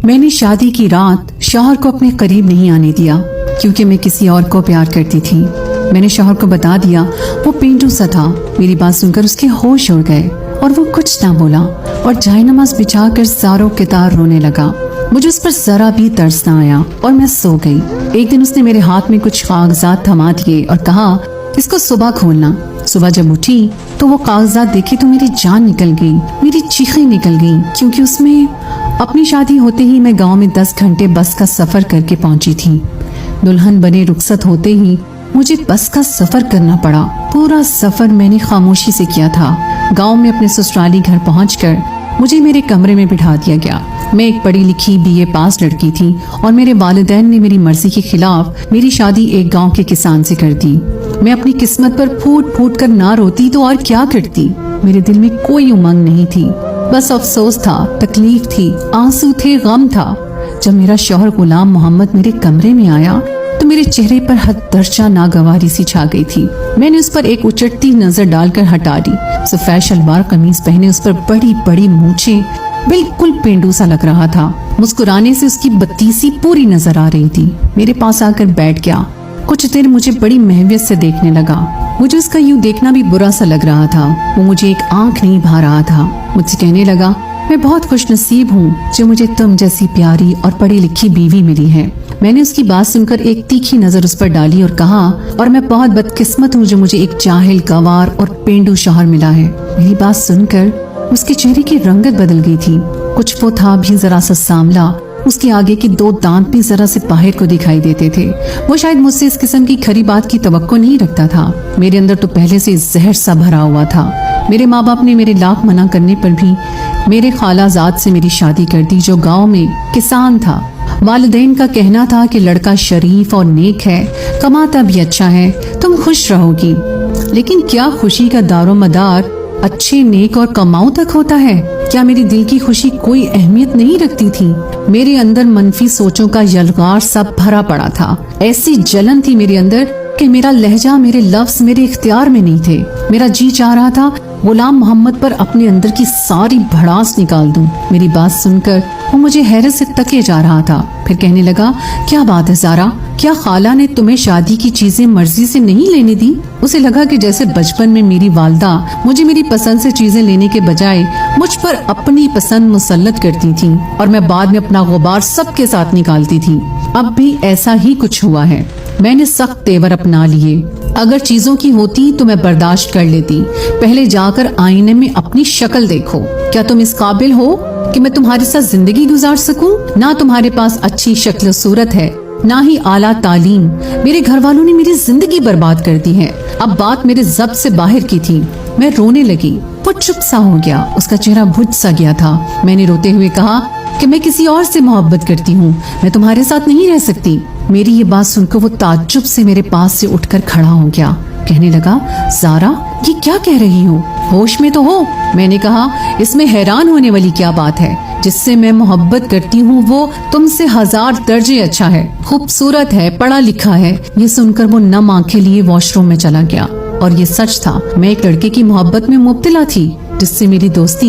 मैंने शादी की रात शौहर को अपने करीब नहीं आने दिया क्योंकि मैं किसी और को प्यार करती थी। मैंने शौहर को बता दिया। वो पेंडू सा था। मेरी बात सुनकर उसके होश उड़ गए और वो कुछ ना बोला और जायनमाज बिछाकर सारों कितार रोने लगा। मुझे उस पर जरा भी तरस ना आया और मैं सो गई। एक दिन उसने मेरे हाथ में कुछ कागजात थमा दिए और कहा, इसको सुबह खोलना। सुबह जब उठी तो वो कागजात देखे तो मेरी जान निकल गई, मेरी चीखें निकल गईं, क्योंकि उसमें अपनी शादी होते ही मैं गांव में 10 घंटे बस का सफर करके पहुंची थी। दुल्हन बने रुखसत होते ही मुझे बस का सफर करना पड़ा। पूरा सफर मैंने खामोशी से किया था। गांव में अपने ससुराली घर पहुंचकर मुझे मेरे कमरे में बिठा दिया गया। मैं एक पढ़ी लिखी BA पास लड़की थी और मेरे वालिदैन ने मेरी मर्जी के खिलाफ मेरी शादी एक गांव के किसान से कर दी। मैं अपनी किस्मत पर फूट फूट कर ना रोती तो और क्या करती। मेरे दिल में कोई उमंग नहीं थी, बस अफसोस था, तकलीफ थी, आंसू थे, गम था। जब मेरा शौहर गुलाम मोहम्मद मेरे कमरे में आया तो मेरे चेहरे पर हद दर्जा नागवारी सी छा गई थी। मैंने उस पर एक उचटती नजर डालकर हटा दी। सफेद शलवार कमीज पहने, उस पर बड़ी बड़ी मूछें, बिल्कुल पेंडू सा लग रहा था। मुस्कुराने से उसकी बत्तीसी पूरी नजर आ रही थी। मेरे पास आकर बैठ गया। कुछ देर मुझे बड़ी महवियत से देखने लगा। मुझे उसका यूं देखना भी बुरा सा लग रहा था। वो मुझे एक आंख नहीं भा रहा था। मुझसे कहने लगा, मैं बहुत खुश नसीब हूँ जो मुझे तुम जैसी प्यारी और पढ़ी लिखी बीवी मिली है। मैंने उसकी बात सुनकर एक तीखी नजर उस पर डाली और कहा, और मैं बहुत बदकिस्मत हूँ जो मुझे एक जाहिल, गवार और पेंडू शौहर मिला है। मेरी बात सुनकर उसके चेहरे की रंगत बदल गई थी। कुछ वो था भी जरा सा सांवला। उसके आगे के 2 दांत भी जरा से बाहर को दिखाई देते थे। वो शायद मुझसे इस किस्म की खरी बात की तवक्को नहीं रखता था। मेरे अंदर तो पहले से जहर सा भरा हुआ था। मेरे माँ बाप ने मेरे लाख मना करने पर भी मेरे खालाजाद से मेरी शादी कर दी, जो गांव में किसान था। वालिदैन का कहना था कि लड़का शरीफ और नेक है, कमाता भी अच्छा है, तुम खुश रहोगी। लेकिन क्या खुशी का दारो मदार अच्छे, नेक और कमाऊ तक होता है? क्या मेरी दिल की खुशी कोई अहमियत नहीं रखती थी? मेरे अंदर मनफी सोचों का यलगार सब भरा पड़ा था। ऐसी जलन थी मेरे अंदर कि मेरा लहजा, मेरे लफ्ज मेरे इख्तियार में नहीं थे। मेरा जी चाह रहा था गुलाम मोहम्मद पर अपने अंदर की सारी भड़ास निकाल दूं। मेरी बात सुनकर वो मुझे हैरत से तके जा रहा था। फिर कहने लगा, क्या बात है ज़ारा, क्या खाला ने तुम्हें शादी की चीजें मर्जी से नहीं लेने दी? उसे लगा कि जैसे बचपन में मेरी वालदा मुझे मेरी पसंद से चीजें लेने के बजाय मुझ पर अपनी पसंद मुसल्लत करती थी और मैं बाद में अपना गुबार सबके साथ निकालती थी। अब भी ऐसा ही कुछ हुआ है। मैंने सख्त तेवर अपना लिए। अगर चीजों की होती तो मैं बर्दाश्त कर लेती। पहले जाकर आईने में अपनी शक्ल देखो। क्या तुम इस काबिल हो कि मैं तुम्हारे साथ जिंदगी गुजार सकूं? ना तुम्हारे पास अच्छी शक्ल सूरत है, ना ही आला तालीम। मेरे घर वालों ने मेरी जिंदगी बर्बाद कर दी है। अब बात मेरे ज़ब्त से बाहर की थी। मैं रोने लगी। वो चुप सा हो गया। उसका चेहरा बुझ सा गया था। मैंने रोते हुए कहा कि मैं किसी और से मोहब्बत करती हूँ, मैं तुम्हारे साथ नहीं रह सकती। मेरी ये बात सुनकर वो ताज्जुब से मेरे पास से उठकर खड़ा हो गया। कहने लगा, ज़ारा, ये क्या कह रही हो? होश में तो हो? मैंने कहा, इसमें हैरान होने वाली क्या बात है? जिससे मैं मोहब्बत करती हूँ वो तुमसे 1000 दर्जे अच्छा है, खूबसूरत है, पढ़ा लिखा है। ये सुनकर वो नम आंखें लिए वॉशरूम में चला गया। और ये सच था, मैं एक लड़के की मोहब्बत में मुब्तला थी जिससे मेरी दोस्ती